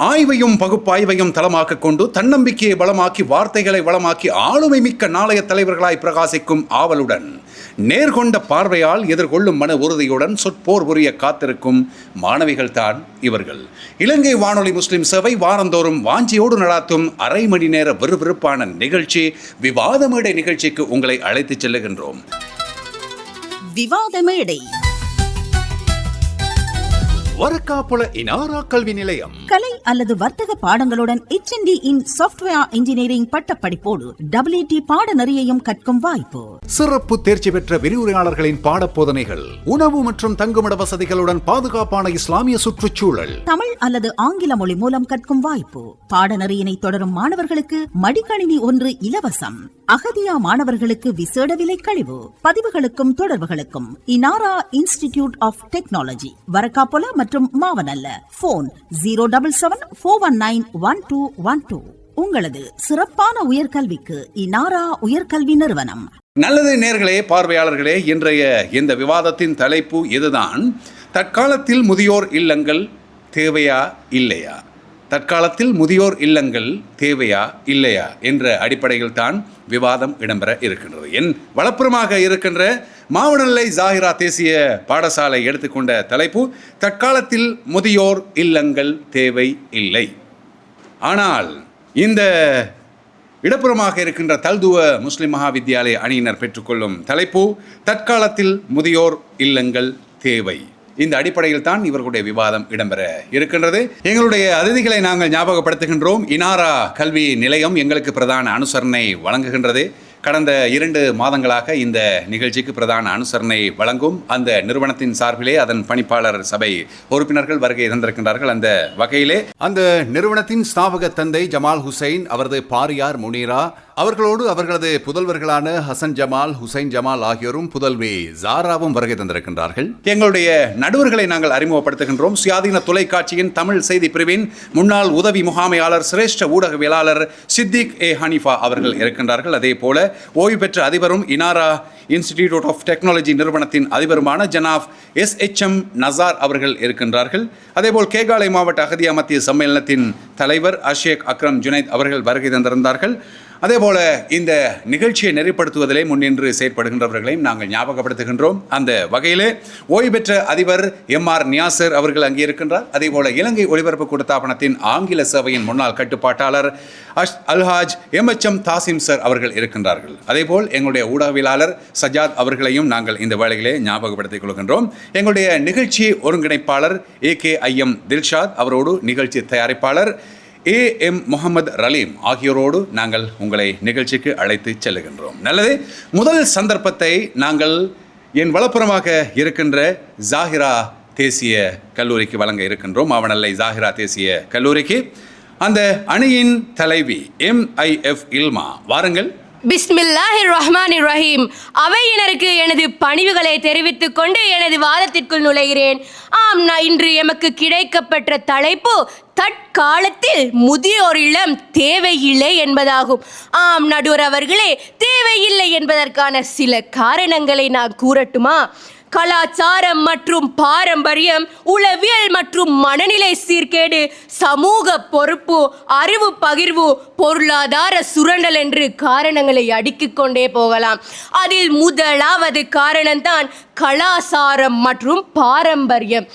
ஆய்வையும் பகுப்பாய்வையும் தளமாக்கிக் கொண்டு தன்னம்பிக்கையை பலமாக்கி வார்த்தைகளை வளமாக்கி ஆளுமை மிக்க நாளைய தலைவர்களாய் பிரகாசிக்கும் ஆவலுடன் நேர்கொண்ட பார்வையால் எதிர்கொள்ளும் மன உறுதியுடன் சொற்போர் புரிய காத்திருக்கும் மாணவிகள்தான் இவர்கள். இலங்கை வானொலி முஸ்லிம் சேவை வாரந்தோறும் வாஞ்சியோடு நடாத்தும் அரை மணி நேர விறுவிறுப்பான நிகழ்ச்சி விவாத மேடை நிகழ்ச்சிக்கு உங்களை அழைத்துச் செல்லுகின்றோம். விவாத மேடை வரக்காப்புல இனாரா கல்வி நிலையம் கலை அல்லது வர்த்தக பாடங்களுடன் HND இன் சாஃப்ட்வேர் இன்ஜினியரிங் பட்டப்படிப்போடு WT பாடநெறியையும் கற்கும் வாய்ப்பு. சிறப்பு தேர்ச்சி பெற்ற விரிவுரையாளர்களின் பாடப்போதனைகள், உணவு மற்றும் தங்குமிட வசதிகளுடன் பாதுகாப்பான இஸ்லாமிய சுற்றுச்சூழல், தமிழ் அல்லது ஆங்கில மொழி மூலம் கற்கும் வாய்ப்பு. பாடநெறியினை தொடரும் மாணவர்களுக்கு மடிக்கணினி 1 இலவசம். அகதியா மாணவர்களுக்கு விசேட விலை கழிவு. பதிவுகளுக்கும் தொடர்புகளுக்கும் இனாரா இன்ஸ்டிடியூட் ஆஃப் டெக்னாலஜி, வரக்காப்புல மற்றும் மாவனல்ல. போன் 077-419-1212. உங்களது சிறப்பான உயர்கல்விக்கு இனாரா உயர்கல்வி நிறுவனம். நல்லது நேர்களே, பார்வையாளர்களே, இன்றைய இந்த விவாதத்தின் தலைப்பு இதுதான். தற்காலத்தில் முதியோர் இல்லங்கள் தேவையா இல்லையா? தற்காலத்தில் முதியோர் இல்லங்கள் தேவையா இல்லையா என்ற அடிப்படையில் தான் விவாதம் இடம்பெற இருக்கின்றது. என் வலப்புறமாக இருக்கின்ற மாவனல்லை ஜாகிரா தேசிய பாடசாலை எடுத்துக்கொண்ட தலைப்பு தற்காலத்தில் முதியோர் இல்லங்கள் தேவை இல்லை. ஆனால் இந்த இடப்புறமாக இருக்கின்ற தல்துவ முஸ்லிம் மகாவித்யாலய அணியினர் பெற்றுக்கொள்ளும் தலைப்பு தற்காலத்தில் முதியோர் இல்லங்கள் தேவை. இந்த அடிப்படையில் தான் இவர்களுடைய விவாதம் இடம்பெற இருக்கின்றது. எங்களுடைய அதிதிகளை நாங்கள் ஞாபகப்படுத்துகின்றோம். இனாரா கல்வி நிலையம் எங்களுக்கு பிரதான அனுசரணை வழங்குகின்றது. கடந்த 2 மாதங்களாக இந்த நிகழ்ச்சிக்கு பிரதான அனுசரணை வழங்கும் அந்த நிறுவனத்தின் சார்பிலே அதன் பணிப்பாளர் சபை உறுப்பினர்கள் வருகை தந்திருக்கின்றார்கள். அந்த வகையிலே அந்த நிறுவனத்தின் ஸ்தாபக தந்தை ஜமால் ஹுசைன், அவரது பாரியார் முனீரா அவர்களோடு அவர்களது புதல்வர்களான ஹசன் ஜமால், ஹுசைன் ஜமால் ஆகியோரும் புதல்வி ஜாராவும் வருகை தந்திருக்கின்றார்கள். எங்களுடைய நடுவர்களை நாங்கள் அறிமுகப்படுத்துகின்றோம். சுயாதீன தொலைக்காட்சியின் தமிழ் செய்தி பிரிவின் முன்னாள் உதவி முகாமையாளர், சிரேஷ்ட ஊடகவியலாளர் சித்திக் ஹனீஃபா அவர்கள் இருக்கின்றார்கள். அதே போல ஓய்வு பெற்ற அதிபரும் இனாரா இன்ஸ்டிடியூட் ஆஃப் டெக்னாலஜி நிறுவனத்தின் அதிபருமான ஜனாப் SHM நசார் அவர்கள் இருக்கின்றார்கள். அதேபோல் கேகாலை மாவட்ட அகதியா மத்திய சம்மேளனத்தின் தலைவர் அஷேக் அக்ரம் ஜுனைத் அவர்கள் வருகை தந்திருந்தார்கள். அதேபோல இந்த நிகழ்ச்சியை நெறிப்படுத்துவதிலே முன்னின்று செயற்படுகின்றவர்களையும் நாங்கள் ஞாபகப்படுத்துகின்றோம். அந்த வகையிலே ஓய்வு பெற்ற அதிபர் MR நியாசர் அவர்கள் அங்கே இருக்கின்றார். அதேபோல இலங்கை ஒலிபரப்பு கூட்டத்தாபனத்தின் ஆங்கில சேவையின் முன்னாள் கட்டுப்பாட்டாளர் அல்ஹாஜ் MHM தாசிம் சார் அவர்கள் இருக்கின்றார்கள். அதேபோல் எங்களுடைய ஊடகவியலாளர் சஜாத் அவர்களையும் நாங்கள் இந்த வேளையிலே ஞாபகப்படுத்திக் கொள்கின்றோம். எங்களுடைய நிகழ்ச்சி ஒருங்கிணைப்பாளர் AKIM தில்ஷாத் அவரோடு நிகழ்ச்சி தயாரிப்பாளர் AM முகமது ரலீம் ஆகியோரோடு நாங்கள் உங்களை நிகழ்ச்சிக்கு அழைத்து செல்லுகின்றோம். நல்லது, முதல் சந்தர்ப்பத்தை நாங்கள் என் வலப்புறமாக இருக்கின்ற ஜாகிரா தேசிய கல்லூரிக்கு வழங்க இருக்கின்றோம். மாவனல்லை ஜாகிரா தேசிய கல்லூரிக்கு அந்த அணியின் தலைவி MIF இல்மா, வாருங்கள். பிஸ்மில்லாஹிர் ரஹ்மானிர் ரஹீம். அவையினருக்கு எனது பணிவுகளை தெரிவித்துக் கொண்டு எனது வாதத்திற்குள் நுழைகிறேன். இன்று எமக்கு கிடைக்கப்பெற்ற தலைப்பு தற்காலத்தில் முதியோர் இல்லம் தேவையில்லை என்பதாகும். நடுவர் அவர்களே, தேவையில்லை என்பதற்கான சில காரணங்களை நான் கூறட்டுமா? கலாச்சாரம் மற்றும் பாரம்பரியம், உளவியல் மற்றும் மனநிலை சீர்கேடு, சமூக பொறுப்பு, அறிவு பகிர்வு, பொருளாதார சுரண்டல் என்று காரணங்களை அடுக்கிக் கொண்டே போகலாம். அதில் முதலாவது காரணம்தான் கலாச்சாரம் மற்றும் பாரம்பரியம்.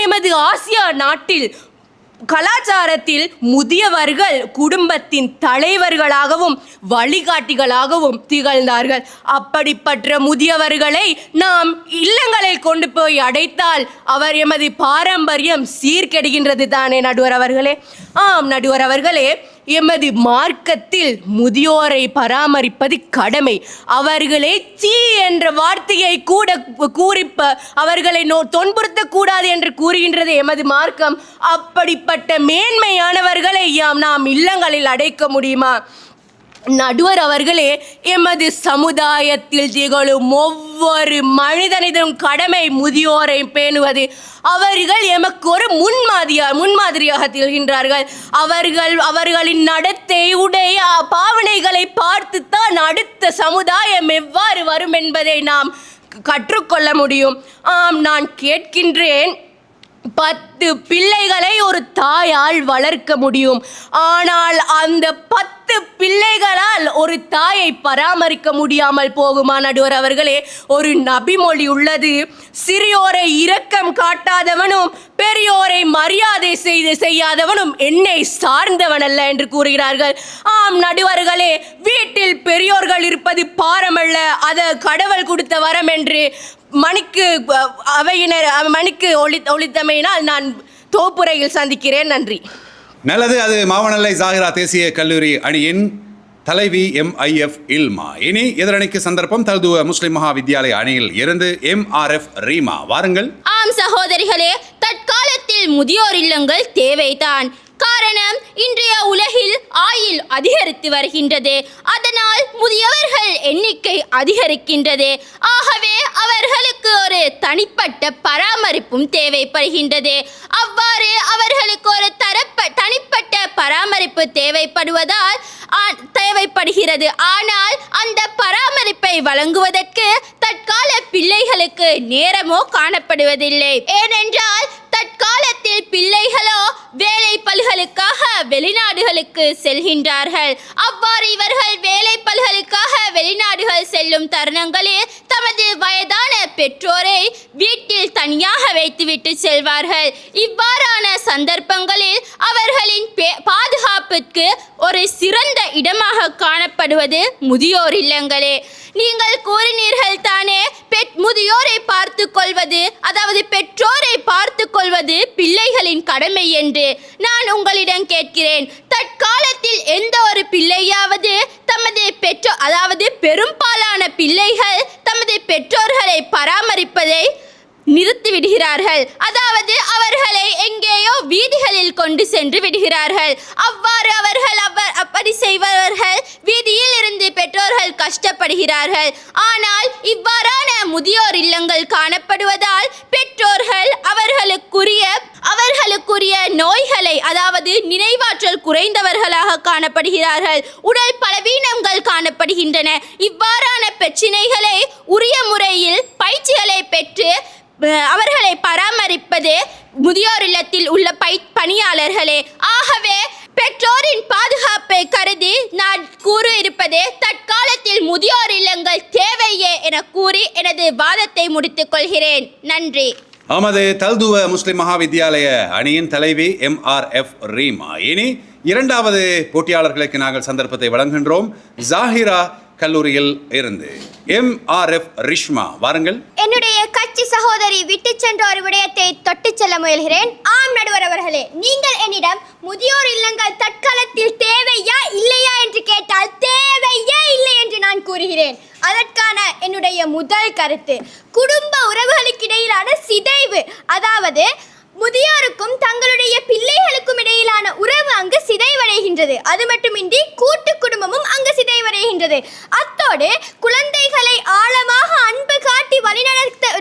எமது ஆசியா நாட்டில் கலாச்சாரத்தில் முதியவர்கள் குடும்பத்தின் தலைவர்களாகவும் வழிகாட்டிகளாகவும் திகழ்ந்தார்கள். அப்படிப்பட்ட முதியவர்களை நாம் இல்லங்களில் கொண்டு போய் அடைத்தால் அவர் எமது பாரம்பரியம் சீர்கெடுகின்றது தானே நடுவர் அவர்களே? நடுவர் அவர்களே, எமது மார்க்கத்தில் முதியோரை பராமரிப்பது கடமை. அவர்களை சீ என்ற வார்த்தையை கூட கூறிப்ப அவர்களை தொன்புறுத்தக்கூடாது என்று கூறுகின்றது எமது மார்க்கம். அப்படிப்பட்ட மேன்மையானவர்களை நாம் இல்லங்களில் அடைக்க முடியுமா? நடுவர் அவர்களே, எமது சமுதாயத்தில் திகழும் ஒவ்வொரு மனிதனிடம் கடமை முதியோரை பேணுவது. அவர்கள் எமக்கு ஒரு முன்மாதிரியாக திகழ்கின்றார்கள். அவர்களின் நடத்தை, உடை, பாவனைகளை பார்த்துத்தான் அடுத்த சமுதாயம் எவ்வாறு வரும் என்பதை நாம் கற்றுக்கொள்ள முடியும். நான் கேட்கின்றேன், 10 பிள்ளைகளை ஒரு தாயால் வளர்க்க முடியும். ஆனால் அந்த 10 பிள்ளைகளால் ஒரு தாயை பராமரிக்க முடியாமல் போகுமா நடுவர் அவர்களே? ஒரு நபிமொழி உள்ளது, சிறியோரை இரக்கம் காட்டாதவனும் பெரியோரை மரியாதை செய்யாதவனும் என்னை சார்ந்தவன் அல்ல என்று கூறுகிறார்கள். ஆம் நடுவர்களே, வீட்டில் பெரியோர்கள் இருப்பது பாரமல்ல, அது கடவுள் கொடுத்த வரம் என்று மணிக்கு ஒளித்தமையினால் நான் தோப்புரையில் சந்திக்கிறேன். நன்றி. நல்லது. அது மாவனல்லை ஜாகிரா தேசிய கல்லூரி அணியின் தலைவி MIF இல்மா. இனி எதிரணிக்கு சந்தர்ப்பம் தல்துவ முஸ்லிம் மகா வித்யாலய அணியில் இருந்து MRF ரீமா. வாருங்கள். ஆம் சகோதரிகளே, தற்காலத்தில் முதியோர் இல்லங்கள் தேவைதான். காரணம், இன்றைய உலகில் ஆயுள் அதிகரித்து வருகின்றது. அதனால் முதியவர்கள் எண்ணிக்கை அதிகரிக்கின்றது. ஆகவே அவர்களுக்கு ஒரு தனிப்பட்ட பராமரிப்பும் தேவைப்படுகின்றது. அவ்வாறு அவர்களுக்கு ஒரு தனிப்பட்ட பராமரிப்பு தேவைப்படுகிறது. ஆனால் அந்த பராமரிப்பை வழங்குவதற்கு தற்கால பிள்ளைகளுக்கு நேரமோ காணப்படுவதில்லை. ஏனென்றால் தற்காலத்தில் பிள்ளைகளோ வேலை பல்களுக்காக வெளிநாடுகளுக்கு செல்கின்றார்கள். அவ்வாறு இவர்கள் வேலை பல்களுக்காக வெளிநாடுகள் செல்லும் தருணங்களில் தமது வயதான பெற்றோரை வீட்டில் தனியாக வைத்துவிட்டு செல்வார்கள். இவ்வாறான சந்தர்ப்பங்களில் அவர்களின் பாதுகாப்புக்கு ஒரு சிறந்த இடமாக காணப்படுவது முதியோர் இல்லங்களே. நீங்கள் கூறினீர்கள் தானே, முதியோரை பார்த்து கொள்வது, அதாவது பெற்றோரை பார்த்து கொள்வது பிள்ளைகளின் கடமை என்று. நான் உங்களிடம் கேட்கிறேன், தற்காலத்தில் எந்த ஒரு பிள்ளையாவது அதாவது பெரும்பாலான பிள்ளைகள் தமது பெற்றோர்களை பராமரிப்பதை நிறுத்திவிடுகிறார்கள். அதாவது அவர்களை எங்கேயோ வீதிகளில் கொண்டு சென்று விடுகிறார்கள். அவ்வாறு அப்படி செய்பவர்கள் வீதியில் இருந்து பெற்றோர்கள் கஷ்டப்படுகிறார்கள். ஆனால் இவ்வாறான முதியோர் இல்லங்கள் காணப்படுவதால் பெற்றோர்கள் அவர்களுக்குரிய நோய்களை, அதாவது நினைவாற்றல் குறைந்தவர்களாக காணப்படுகிறார்கள். உடல் பலவீனங்கள் காணப்படுகின்றன. இவ்வாறான பிரச்சினைகளை உரிய முறையில் பயிற்சிகளை பெற்று அவர்களை பராமரிப்பது முதியோர் இல்லத்தில் உள்ள பணியாளர்களே. ஆகவே பெற்றோரின் பாதுகாப்பை கருதி நான் கூறியிருப்பது தற்காலத்தில் முதியோர் இல்லங்கள் தேவையே என கூறி எனது வாதத்தை முடித்துக் கொள்கிறேன். நன்றி. ஆமது தல்துவ முஸ்லிம் மகா வித்யாலய அணியின் தலைவி MRF ரீமா. இனி இரண்டாவது போட்டியாளர்களுக்கு நாங்கள் சந்தர்ப்பத்தை வழங்குகின்றோம். ஜாகிரா கல்லூரியில் இருந்து MRF ரிஷ்மா. வாருங்கள். என்னுடைய கட்சி சகோதரி விட்டு சென்ற ஒரு விடயத்தை தொட்டு செல்ல முயல்கிறேன். ஆம் நடுவர் அவர்களே, நீங்கள் என்னிடம் முதியோர் இல்லங்கள் தற்காலத்தில் தேவையா இல்லையா என்று கேட்டால் தேவையே இல்லை என்று நான் கூறுகிறேன். அதற்கான என்னுடைய முதல் கருத்து, குடும்ப உறவுகளுக்கிடையிலான சிதைவு, அதாவது முதியோருக்கும் தங்களுடைய பிள்ளைகளுக்கும் இடையிலான உறவு அங்கு சிதைவடைகின்றது. அது மட்டுமின்றி கூட்டு குடும்பமும் அங்கு சிதைவடைகின்றது. அத்தோடு குழந்தைகளை ஆழமாக அன்பு காட்டி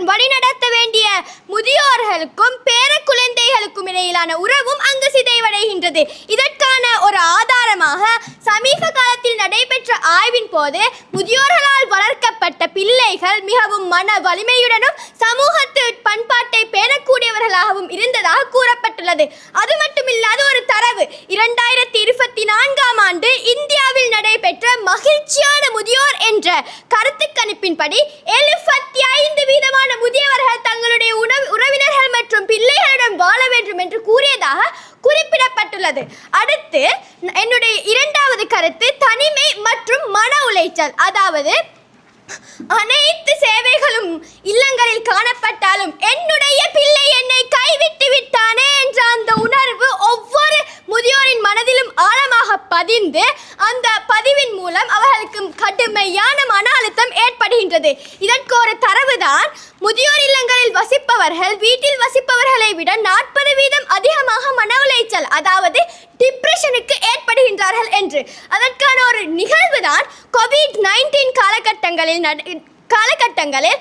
வழிநடத்த வேண்டிய முதியோர்களுக்கும் பேர குழந்தைகளுக்கும் இடையிலான உறவும் அங்கு சிதைவடைகின்றது. இதற்கான ஒரு ஆதாரமாக சமீப காலத்தில் நடைபெற்ற ஆய்வின் போது முதியோர்களால் வளர்க்கப்பட்ட பிள்ளைகள் மிகவும் மன வலிமையுடனும் சமூகத்து பண்பாட்டை பேணக்கூடியவர்களாகவும் இருந்ததாக கூறப்பட்டுள்ளது. அது மட்டுமில்லாத ஒரு தரவு, 2024ஆம் ஆண்டு இந்தியாவில் நடைபெற்ற மகிழ்ச்சியான முதியோர் என்ற கருத்து கணிப்பின்படி 75% முதியவர்கள் தங்களுடைய உறவினர்கள் மற்றும் பிள்ளைகளுடன் வாழ வேண்டும் என்று கூறியதாக குறிப்பிடப்பட்டுள்ளது. அடுத்து என்னுடைய இரண்டாவது கருத்து, தனிமை மற்றும் மன உளைச்சல். அதாவது அனைத்து சேவைகளும் இல்லங்களில் காணப்பட்டாலும் என்னுடைய பிள்ளை என்னை கைவிட்டு விட்டானே என்ற அந்த உணர்வு ஒவ்வொரு முதியோரின் மனதிலும் ஆழமாக பதிந்து அந்த பதிவின் மூலம் அவர்களுக்கு கடுமையான மன அழுத்தம் ஏற்படுகின்றது. இதற்கு ஒரு தரவுதான், முதியோர் இல்லங்களில் வசிப்பவர்கள் வீட்டில் வசிப்பவர்களை விட 40% அதிகமாக மன உளைச்சல், அதாவது டிப்ரெஷனுக்கு ஏற்படுகின்றார்கள் என்று. அதற்கான ஒரு நிகழ்வு தான் COVID-19 காலகட்டங்களில்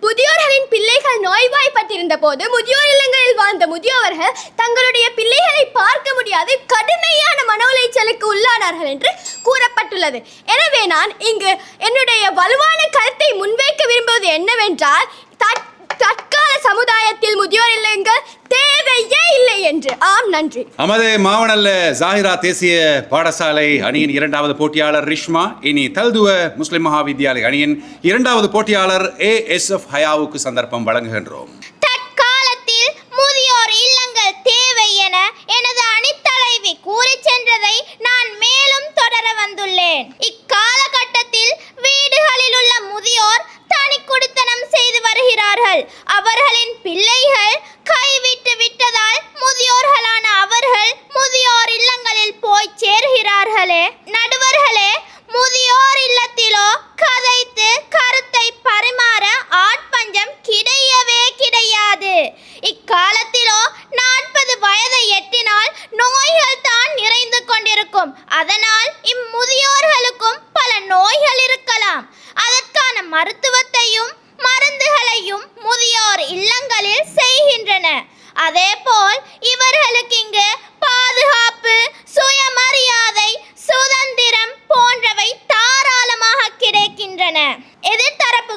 முதியோர்களின் பிள்ளைகள் நோய்வாய்ப்பட்டிருந்த போது முதியோர் இல்லங்களில் வாழ்ந்த முதியோர்கள் தங்களுடைய பிள்ளைகளை பார்க்க முடியாது கடுமையான மன உளைச்சலுக்கு உள்ளானார்கள் என்று கூறப்பட்டுள்ளது. எனவே நான் இங்கு என்னுடைய வலுவான கருத்தை முன்வைக்க விரும்புவது என்னவென்றால், தற்கால சமுதாயத்தில் முதியோர் இல்லங்கள் தேவையே இல்லை என்று. ஆம், நன்றி. நமது மாவனல்ல ஜாகிரா தேசிய பாடசாலை அணியின் இரண்டாவது போட்டியாளர் ரிஷ்மா, இனி தல்துவ முஸ்லிம் மகாவித்யாலய அணியின் இரண்டாவது போட்டியாளர் ASF ஹயாவுக்கு சந்தர்ப்பம் வழங்குகின்றோம். தற்காலத்தில் முதியோர் இல்லங்கள் தேவை என எனது அணித்தலைவி கூறி சென்றதை நான் மேலும் தொடர வந்துள்ளேன். இக்காலகட்டத்தில் வீடுகளில் உள்ள முதியோர் தனி குடித்தனம் செய்து வருகிறார்கள். அவர்களின் பிள்ளைகள் கைவிட்டு விட்டதால் முதியோர்களான அவர்கள் முதியோர் இல்லங்களில் போய் சேர்கிறார்களே. நடுவர்களே, முதியோர் இல்லத்திலோ கதைத்து கருத்தை பரிமாற ஆட்பஞ்சம் கிடையவே கிடையாது. இக்காலத்திலோ 40 வயதை எட்டினால் நோய்கள் தான் நிறைந்து கொண்டிருக்கும். அதனால் இம்முதியோர்களுக்கும் பல நோய்கள் இருக்கலாம். அதற்கான மருத்துவத்தையும் மருந்துகளையும் முதியோர் இல்லங்களில் செய்கின்றன. அதேபோல் இவர்களுக்கு இங்கு பாதுகாப்பு, சுயமரியாதை, சுதந்திரம் போன்றவை தாராளமாக கிடைக்கின்றன. எதிர்த்தரப்பு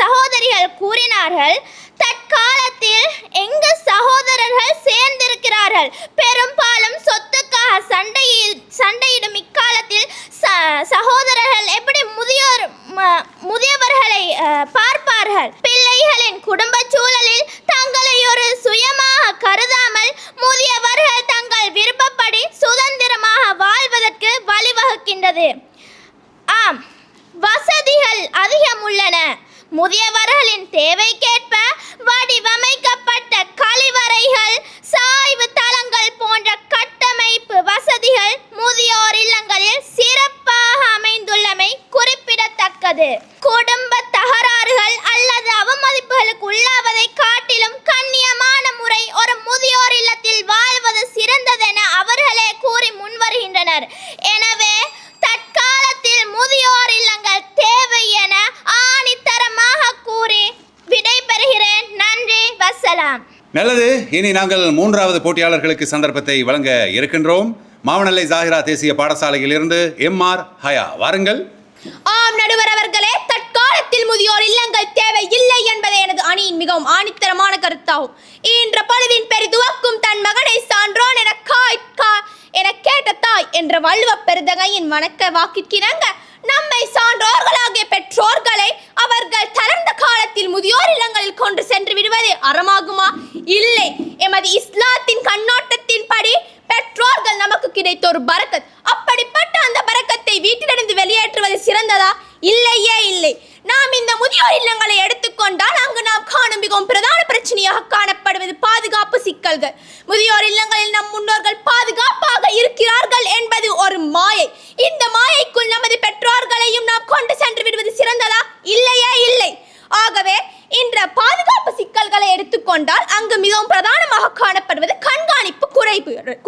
சகோதரிகள் கூறினார்கள், தற்காலத்தில் எங்கு சகோதரர்கள் சேர்ந்திருக்கிறார்கள். பெரும்பாலும் சொத்துக்காக சண்டையிடும் இக்காலத்தில் சகோதரர்கள் எப்படி முதியவர்களை பார்ப்பார்கள்? பிள்ளைகளின் குடும்ப சூழலில் தங்களை ஒரு சுயமாக கருதாமல் முதியவர்கள் தங்கள் விருப்பப்படி சுதந்திரமாக வாழ்வதற்கு வழிவகுக்கின்றது. ஆம், வசதிகள் அதிகம் உள்ளன. முதியவர்களின் தேவைக்கேற்ப வடிவமைக்கப்பட்ட கழிவறைகள், சாய்வு தளங்கள் போன்ற கட்டமைப்பு வசதிகள் முதியோர் இல்லங்களில் சிறப்பாக அமைந்துள்ளமை குறிப்பிடத்தக்கது. குடும்ப தகராறுகள் அல்லது அவமதிப்புகளுக்கு உள்ளாவதை காட்டிலும் கண்ணியமான முறை ஒரு முதியோர் இல்லத்தில் வாழ்வது சிறந்ததென அவர்களே கூறி முன்வருகின்றனர். எனவே தற்காலத்தில் முதியோர் இல்லங்கள் தேவை என ஆணித்தரமாக கூறி விடைபெறுகிறேன். நன்றி, வசலாம். நல்லது, இனி நாங்கள் மூன்றாவது போட்டியாளர்களுக்கு சந்தர்ப்பத்தை வழங்க இருக்கின்றோம். மாவனல்லை ஜாகிரா தேசிய பாடசாலையிலிருந்து MR ஹயா, வாருங்கள். ஆம் நடுவர் அவர்களே, தற்காலத்தில் முதியோர் இல்லங்கள் தேவை இல்லை என்பதே எனது அணியின் மிகவும் ஆணித்தரமான கருத்தாகும். இன்ற பழுவின் பெரிதுவக்கும் தன் மகனை சான்றோன் என கேட்ட தாய் என்ற வள்ளுவ பெருந்தகையின் வணக்க வாக்கிற்கிணங்க நம்மை சான்றோர்களாகிய பெற்றோர்களை அவர்கள் தளர்ந்த காலத்தில் முதியோர் இல்லங்களில் கொண்டு சென்று விடுவது அறமாகுமா? இல்லை. எமது இஸ்லாத்தின் கண்ணோட்டத்தின்படி பெற்றோர்கள் நமக்கு கிடைத்த ஒரு பரக்கத். அப்படிப்பட்ட அந்த பரக்கத்தை வீட்டிலிருந்து வெளியேற்றுவது சிறந்ததா? இல்லையே இல்லை. நாம் இந்த முதியோர் இல்லங்களை எடுத்துக்கொண்டால் அங்கு நாம் காணும் மிகவும் பிரதான பிரச்சனையாக காணப்படுவது பாதுகாப்பு சிக்கல்கள். முதியோர் இல்லங்களில் நம் முன்னோர்கள் பாதுகாப்பாக இருக்கிறார்கள் என்பது ஒரு மாயை. இந்த மாயைக்குள் நமது பெற்றோர்களையும் நாம் கொண்டு சென்று விடுவது சிறந்ததா? இல்லையே இல்லை. ஆகவே இன்ற பாதுகாப்பு சிக்கல்களை எடுத்துக்கொண்டால் அங்கு மிகவும் பிரதானமாக காணப்படுவது கண்காணிப்பு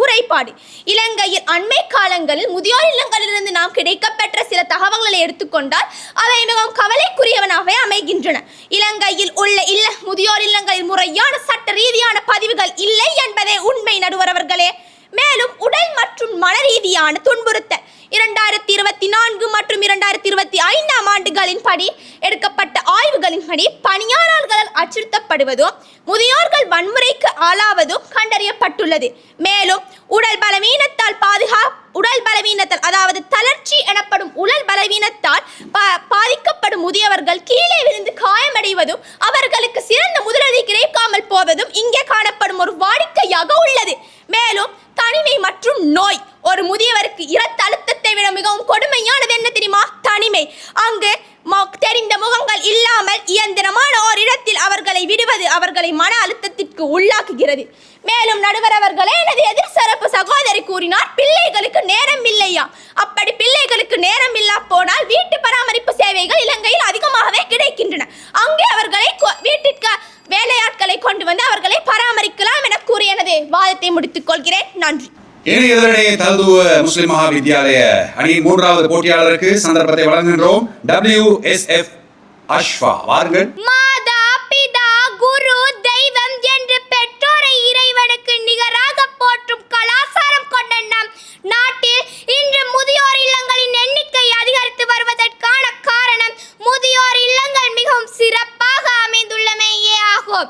குறைபாடு. இலங்கையில் அண்மை காலங்களில் முதியோர் இல்லங்களிலிருந்து நாம் கிடைக்கப்பெற்ற சில தகவல்களை எடுத்துக்கொண்டால் அவை மிகவும் கவலைக்குரியவனாகவே அமைகின்றன. இலங்கையில் உள்ள முதியோர் இல்லங்களில் முறையான சட்ட ரீதியான பதிவுகள் இல்லை என்பதே உண்மை நடுவர் அவர்களே. மேலும் உடல் மற்றும் மன ரீதியான துன்புறுத்தல் 2024 மற்றும் 2025 ஆண்டுகளின் படி எடுக்கப்பட்ட ஆய்வுகளின்படி பணியாளர்களால் அச்சுறுத்தப்படுவதும் முதியோர்கள் வன்முறைக்கு ஆளாவதும் கண்டறியப்பட்டுள்ளது. மேலும் உடல் பலவீனத்தால் அதாவது தளர்ச்சி எனப்படும் உடல் பலவீனத்தால் பாதிக்கப்படும் முதியவர்கள் கீழே விழுந்து காயமடைவதும் அவர்களுக்கு சிறந்த முதலுதவி கிடைக்காமல் போவதும் இங்கே காணப்படும் ஒரு வாடிக்கையாக உள்ளது. மேலும் தனிமை மற்றும் நோய் ஒரு முதியவருக்கு இரத்த அழுத்தத்தை விட மிகவும் கொடுமையானது என்ன தெரியுமா? தனிமை. அங்கு தெரிந்த முகங்கள் இல்லாமல் இயந்திரமான ஓர் இடத்தில் அவர்களை விடுவது அவர்களை மன அழுத்தத்திற்கு உள்ளாக்குகிறது. மேலும் நடுவர் அவர்களே, எனது எதிர் சிறப்பு சகோதரி கூறினார், பிள்ளைகளுக்கு நேரம் இல்லையா? அப்படி பிள்ளைகளுக்கு நேரம் இல்லா போனால் வீட்டு பராமரிப்பு சேவைகள் இலங்கையில் அதிகமாகவே கிடைக்கின்றன. அங்கே அவர்களை வீட்டிற்கு வேலையாட்களை கொண்டு வந்து அவர்களை பராமரிக்கலாம் என கூறி எனது வாதத்தை முடித்துக் கொள்கிறேன். நன்றி. இனி இதனிடையே தல்துவ முஸ்லிம் மகாவித்யாலய அணியின் மூன்றாவது போட்டியாளருக்கு சந்தர்ப்பத்தை வழங்குகின்றோம். WSF அஷ்ஃபா, வாருங்கள். மாதா, பிதா, குரு, தெய்வம் என்று பெற்றோரை இறைவனுக்கு நிகராக போற்றும் கலாச்சாரம் கொண்ட நம் நாட்டில் இன்று முதியோர் இல்லங்களின் எண்ணிக்கை அதிகரித்து வருவதற்கான காரணம் முதியோர் இல்லங்கள் மிகவும் சிறப்பாக அமைந்துள்ளமையே ஆகும்.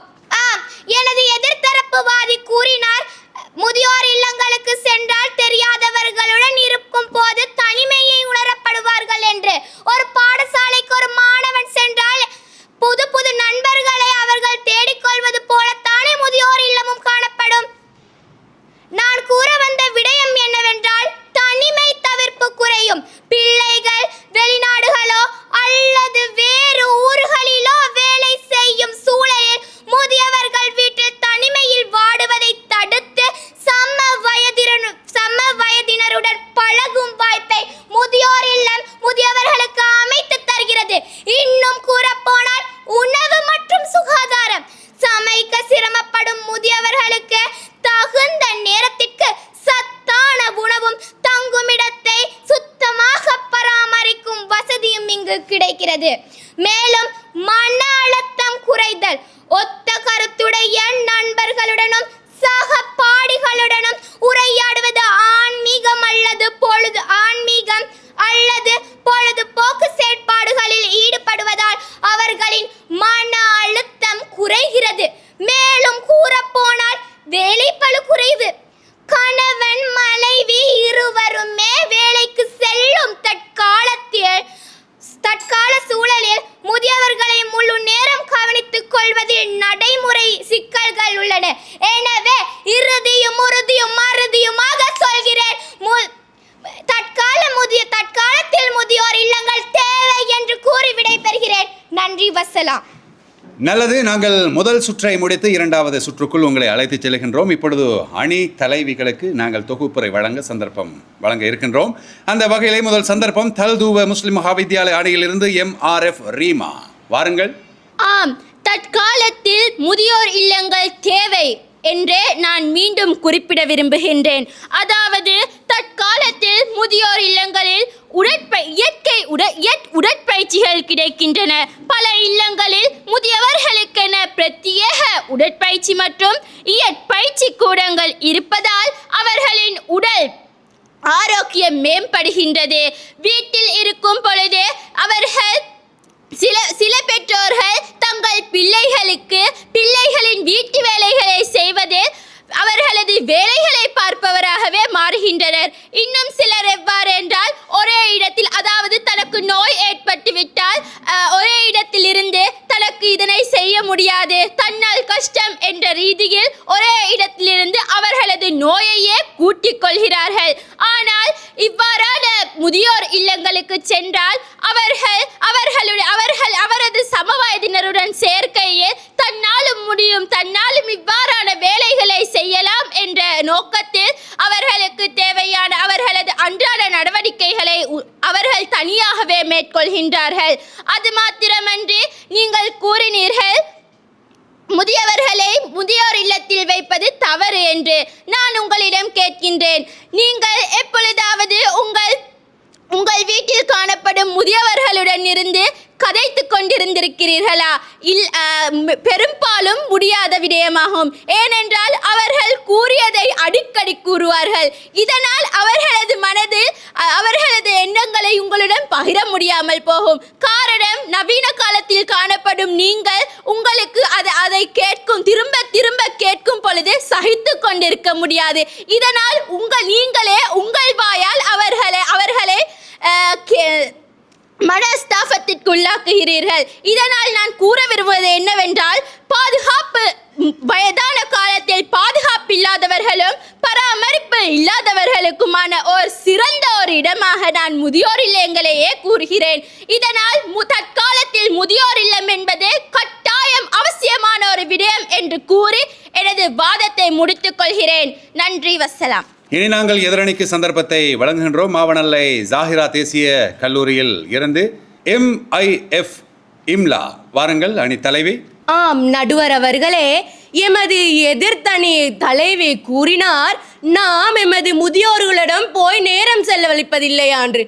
கிடைக்கிறது. மேலும் மன அழுத்தம் குறைதல், ஒத்த கருத்துடைய நண்பர்களுடனும் சக பாடிகளுடனும் உரையாடுவது, ஆன்மீகம் அல்லது பொழுதுபோக்கு செயற்பாடுகளில் ஈடுபடுவதால் அவர்களின் மன அழுத்தம் குறைகிறது. மேலும் கூறப்போனால் வேலைப்பளு குறைவு. கணவன் மனைவி இருவருமே வேலைக்கு செல்லும் தற்கால சூழலில் முதியவர்களை முழு நேரம் கவனித்துக் கொள்வதில் நடைமுறை சிக்கல்கள் உள்ளன. எனவே மறுதியுமாக சொல்கிறேன், தற்காலத்தில் முதியோர் இல்லங்கள் தேவை என்று கூறி விடைபெறுகிறேன். நன்றி, வசலாம். நல்லது, நாங்கள் முதல் சுற்றை முடித்து இரண்டாவது சுற்றுக்குள் உங்களை அழைத்து செல்கின்றோம். இப்பொழுது அணி தலைவிகளுக்கு நாங்கள் தொகுப்புரை வழங்க இருக்கின்றோம். அந்த வகையிலே முதல் சந்தர்ப்பம் தல்தூவ முஸ்லிம் மகாவித்யாலய அணியிலிருந்து MRF ரீமா, வாருங்கள். ஆம், தற்காலத்தில் முதியோர் இல்லங்கள் தேவை என்றே நான் மீண்டும் குறிப்பிட விரும்புகின்றேன். அதாவது தற்காலத்தில் முதியோர் இல்லங்களில் உடற்பயிற்சிகள் கிடைக்கின்றன. பல இல்லங்களில் முதியவர்களுக்கென பிரத்யேக உடற்பயிற்சி மற்றும் இயற்பயிற்சி கூடங்கள் இருப்பதால் அவர்களின் உடல் ஆரோக்கியம் மேம்படுகின்றது. வீட்டில் இருக்கும் பொழுது அவர்கள் சில பெற்றோர்கள் தங்கள் பிள்ளைகளின் வீட்டு வேலைகளை செய்வதில் அவர்களது வேலைகளை பார்ப்பவராகவே மாறுகின்றனர். இன்னும் சிலர் எவ்வாறு என்றால், ஒரே இடத்தில், அதாவது தனக்கு நோய் ஏற்பட்டு விட்டால் ஒரே இடத்தில் இருந்து தனக்கு இதனை செய்ய முடியாது, தன்னால் கஷ்டம் என்ற ரீதியில் ஒரே இடத்திலிருந்து அவர்களது நோயையே கூட்டிக் கொள்கிறார்கள். ஆனால் இவ்வாறான முதியோர் இல்லங்களுக்கு சென்றால் அவரது சமவயதினருடன் சேர்க்கையில் தன்னாலும் இவ்வாறான வேலைகளை செய்யலாம் என்ற நோக்கத்தில் அவர்களுக்கு தேவையான அவர்களது அன்றாட நடவடிக்கைகளை அவர்கள் தனியாகவே மேற்கொள்கின்றார்கள். அது மாத்திரமன்றி, நீங்கள் கூறினீர்கள் முதியவர்களை முதியோர் இல்லத்தில் வைப்பது தவறு என்று. நான் உங்களிடம் கேட்கின்றேன், நீங்கள் எப்பொழுதாவது உங்கள் வீட்டில் காணப்படும் முதியவர்களுடன் இருந்து கதைத்து கொண்டிருந்திருக்கிறீர்களா? பெரும்பாலும் முடியாத விடயமாகும். ஏனென்றால் அவர்கள் கூறியதை அடிக்கடி கூறுவார்கள். இதனால் அவர்களது எண்ணங்களை உங்களுடன் பகிர முடியாமல் போகும். காரணம், நவீன காலத்தில் காணப்படும் நீங்கள் உங்களுக்கு அதை திரும்ப கேட்கும் பொழுது சகித்து கொண்டிருக்க முடியாது. இதனால் நீங்களே உங்கள் வாயால் அவர்களை மனஸ்தாபத்திற்குள்ளாக்குகிறீர்கள். இதனால் நான் கூற விரும்புவது என்னவென்றால், வயதான காலத்தில் பாதுகாப்பு இல்லாதவர்களும் பராமரிப்பு இல்லாதவர்களுக்குமான சிறந்த இடமாக நான் முதியோர் இல்லங்களையே கூறுகிறேன். இதனால் தற்காலத்தில் முதியோர் இல்லம் என்பது கட்டாயம் அவசியமான ஒரு விடயம் என்று கூறி எனது வாதத்தை முடித்துக் கொள்கிறேன். நன்றி, வசலாம். இனி நாங்கள் எதிரணிக்கு சந்தர்ப்பத்தை வழங்குகின்றோம். மாவனல்லை ஜாகிரா தேசிய கல்லூரியில் இருந்து MIF இம்லா, வாருங்கள் அணி தலைவி. ஆம் நடுவர் அவர்களே, எமது எதிர்த்தணி தலைவி கூறினார், நாம் எமது முதியோர்களிடம் போய் நேரம் செலவழிப்பதில்லை என்று.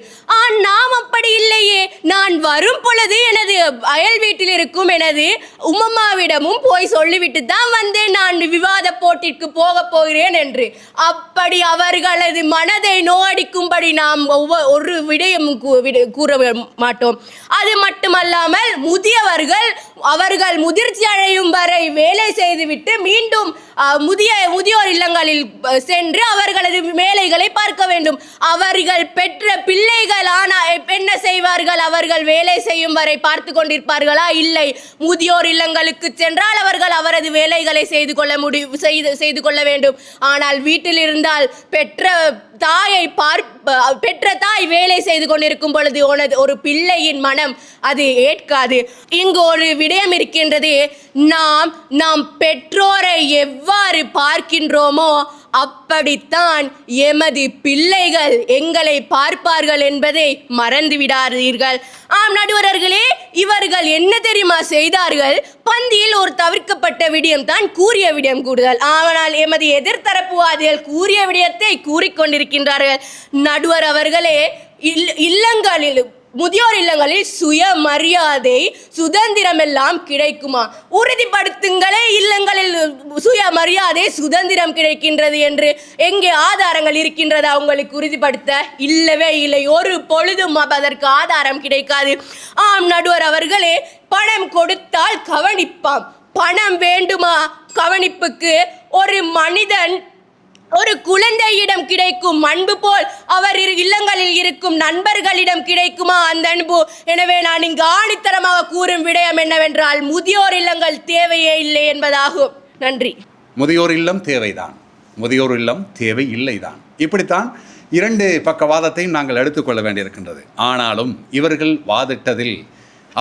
நாம் அப்படி இல்லையே. நான் வரும் பொழுது எனது அயல் வீட்டில் இருக்கும் எனது உம்மம்மாவிடமும் போய் சொல்லிவிட்டு தான் வந்தேன் நான் விவாத போட்டிற்கு போக போகிறேன் என்று. அப்படி அவர்களது மனதை நோயடிக்கும்படி நாம் ஒரு விடயம் கூற மாட்டோம். அது மட்டுமல்லாமல் அவர்கள் முதிர்ச்சி அடையும் வரை வேலை செய்துவிட்டு மீண்டும் முதியோர் இல்லங்களில் சென்று அவர்களது வேலைகளை பார்க்க வேண்டும். அவர்கள் பெற்ற பிள்ளைகள் என்ன செய்வார்கள்? அவர்கள் வேலை செய்யும் வரை பார்த்து கொண்டிருப்பார்களா? இல்லை. முதியோர் இல்லங்களுக்கு சென்றால் அவர்கள் அவரது வேலைகளை செய்து கொள்ள வேண்டும். ஆனால் வீட்டில் இருந்தால் பெற்ற தாய் வேலை செய்து கொண்டிருக்கும் பொழுது ஒரு பிள்ளையின் மனம் அது ஏற்காது. இங்கு ஒரு விடயம் இருக்கின்றது. நாம் பெற்றோரை எவ்வாறு பார்க்கின்றோமோ அப்படித்தான் எமது பிள்ளைகள் எங்களை பார்ப்பார்கள் என்பதை மறந்து விடாதீர்கள். ஆம் நடுவர்களே, இவர்கள் என்ன தெரியுமா செய்தார்கள்? பந்தியில் ஒரு தவிர்க்கப்பட்ட விடயம் தான் கூறிய விடயம் கூடுதல். ஆனால் எமது எதிர்த்தரப்புவாதிகள் கூறிய விடயத்தை கூறிக்கொண்டிருக்கின்றார்கள். நடுவர் அவர்களே, இல்லங்களில் முதியோர் இல்லங்களில் சுயமரியாதை சுதந்திரம் எல்லாம் கிடைக்குமா? உறுதிப்படுத்துங்களே, இல்லங்களில் சுயமரியாதை சுதந்திரம் கிடைக்கின்றது என்று எங்கே ஆதாரங்கள் இருக்கின்றதா உங்களுக்கு உறுதிப்படுத்த? இல்லவே இல்லை, ஒரு பொழுதும் அதற்கு ஆதாரம் கிடைக்காது. ஆம் நடுவர் அவர்களே, பணம் கொடுத்தால் கவனிப்பாம். பணம் வேண்டுமா கவனிப்புக்கு? ஒரு மனிதன் ஒரு குழந்தையிடம் கிடைக்கும் அன்பு போல் அவர் இல்லங்களில் இருக்கும் நண்பர்களிடம் கிடைக்குமா அந்த அன்பு? எனவே நான் இங்கு ஆணித்தரமாக கூறும் விடயம் என்னவென்றால், முதியோர் இல்லங்கள் தேவையே இல்லை என்பதாகும். நன்றி. முதியோர் இல்லம் தேவைதான், முதியோர் இல்லம் தேவை இல்லைதான். இப்படித்தான் இரண்டு பக்கவாதத்தையும் நாங்கள் எடுத்துக்கொள்ள வேண்டியிருக்கின்றது. ஆனாலும் இவர்கள் வாதிட்டதில்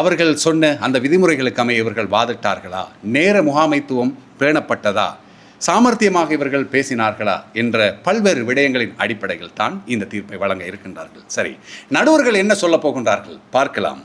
அவர்கள் சொன்ன அந்த விதிமுறைகளுக்கு அமைய இவர்கள் வாதிட்டார்களா? நேர முகாமைத்துவம் பேணப்பட்டதா? சாமர்த்தியமாக இவர்கள் பேசினார்களா என்ற பல்வேறு விடயங்களின் அடிப்படையில் தான் இந்த தீர்ப்பை வழங்க இருக்கின்றார்கள். சரி, நடுவர்கள் என்ன சொல்ல போகின்றார்கள் பார்க்கலாம்.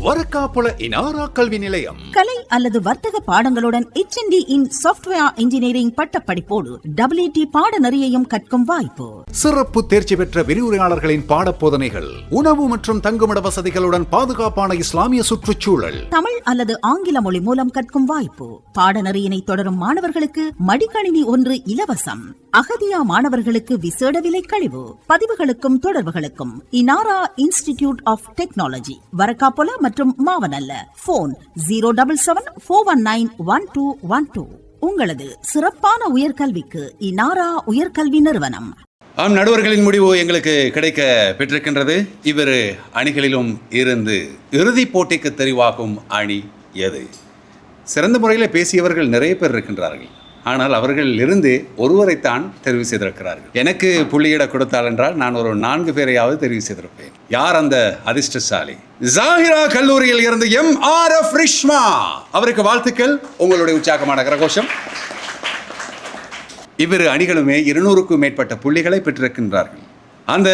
வரக்காப்புல இனாரா கல்வி நிலையம் கலை அல்லது வர்த்தக பாடங்களுடன் HND இன் சாஃப்ட்வேர் இன்ஜினியரிங் பட்டப்படிப்போடு WT பாடநெறியையும் கற்கும் வாய்ப்பு. சிறப்பு தேர்ச்சி பெற்ற விரிவுரையாளர்களின் பாடப்போதனைகள், உணவு மற்றும் தங்குமிட வசதிகளுடன் பாதுகாப்பான இஸ்லாமிய சுற்றுச்சூழல், தமிழ் அல்லது ஆங்கில மொழி மூலம் கற்கும் வாய்ப்பு. பாடநெறியினை தொடரும் மாணவர்களுக்கு மடிக்கணினி 1 இலவசம். அகதியா மாணவர்களுக்கு விசேட விலை கழிவு. பதிவுகளுக்கும் தொடர்புகளுக்கும் இனாரா இன்ஸ்டிடியூட் ஆஃப் டெக்னாலஜி, வரக்காப்பொல மற்றும் மாவனல்ல. போன் 077-419-1212. உங்களது சிறப்பான உயர்கல்விக்கு இனாரா உயர்கல்வி நிறுவனம். ஆம், நடுவர்களின் முடிவு எங்களுக்கு கிடைக்க பெற்றிருக்கின்றது. இவ்விரு அணிகளிலும் இருந்து இறுதிப் போட்டிக்கு தெரிவாகும் அணி எது? சிறந்த முறையில் பேசியவர்கள் நிறைய பேர் இருக்கின்றார்கள். ஆனால் அவர்களில் இருந்து ஒருவரைத்தான் தெரிவு செய்திருக்கிறார்கள். எனக்கு புள்ளியிட கொடுத்தால் என்றால் நான் ஒரு 4 பேரையாவது தெரிவு செய்திருப்பேன். யார் அந்த அதிர்ஷ்டசாலி? ஜாகிரா கல்லூரியில் இருந்து MRF ரிஷ்மா அவருக்கு வாழ்த்துக்கள். உங்களுடைய உற்சாகமான கரகோஷம். இவ்விரு அணிகளுமே 200க்கும் மேற்பட்ட புள்ளிகளை பெற்றிருக்கின்றார்கள். அந்த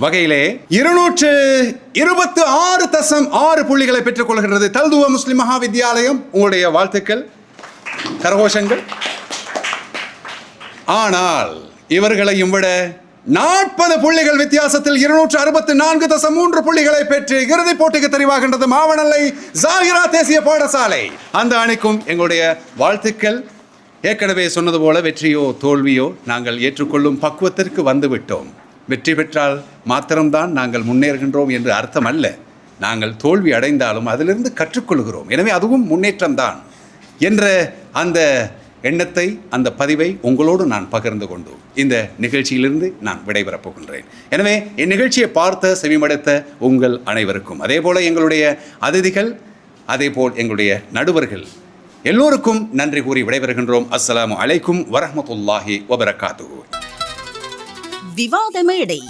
வகையிலே 226.6 புள்ளிகளை பெற்றுக் கொள்கின்றது தல்துவ முஸ்லிம் மகாவித்யாலயம். உங்களுடைய வாழ்த்துக்கள், கரகோஷங்கள். ஆனால் இவர்களையும் விட 40 புள்ளிகள் வித்தியாசத்தில் 264.3 புள்ளிகளை பெற்று இறுதிப் போட்டிக்கு தெரிவாகின்றது மாவனல்லை ஜாகிரா தேசிய பாடசாலை. அந்த அணிக்கும் எங்களுடைய வாழ்த்துக்கள். ஏற்கனவே சொன்னது போல வெற்றியோ தோல்வியோ நாங்கள் ஏற்றுக்கொள்ளும் பக்குவத்திற்கு வந்துவிட்டோம். வெற்றி பெற்றால் மாத்திரம்தான் நாங்கள் முன்னேறுகின்றோம் என்று அர்த்தம் அல்ல. நாங்கள் தோல்வி அடைந்தாலும் அதிலிருந்து கற்றுக்கொள்கிறோம். எனவே அதுவும் முன்னேற்றம்தான் என்ற அந்த எண்ணத்தை, அந்த பதிவை உங்களோடு நான் பகிர்ந்து கொண்டு இந்த நிகழ்ச்சியிலிருந்து நான் விடைபெறப் போகின்றேன். எனவே இந்நிகழ்ச்சியை பார்த்த செவிமடுத்த உங்கள் அனைவருக்கும், அதே போல எங்களுடைய அதிதிகள், அதே போல் எங்களுடைய நடுவர்கள் எல்லோருக்கும் நன்றி கூறி விடைபெறுகின்றோம். அஸ்ஸலாமு அலைக்கும் வரஹ்மத்துல்லாஹி வபரகாத்துஹு. விவாத மேடை.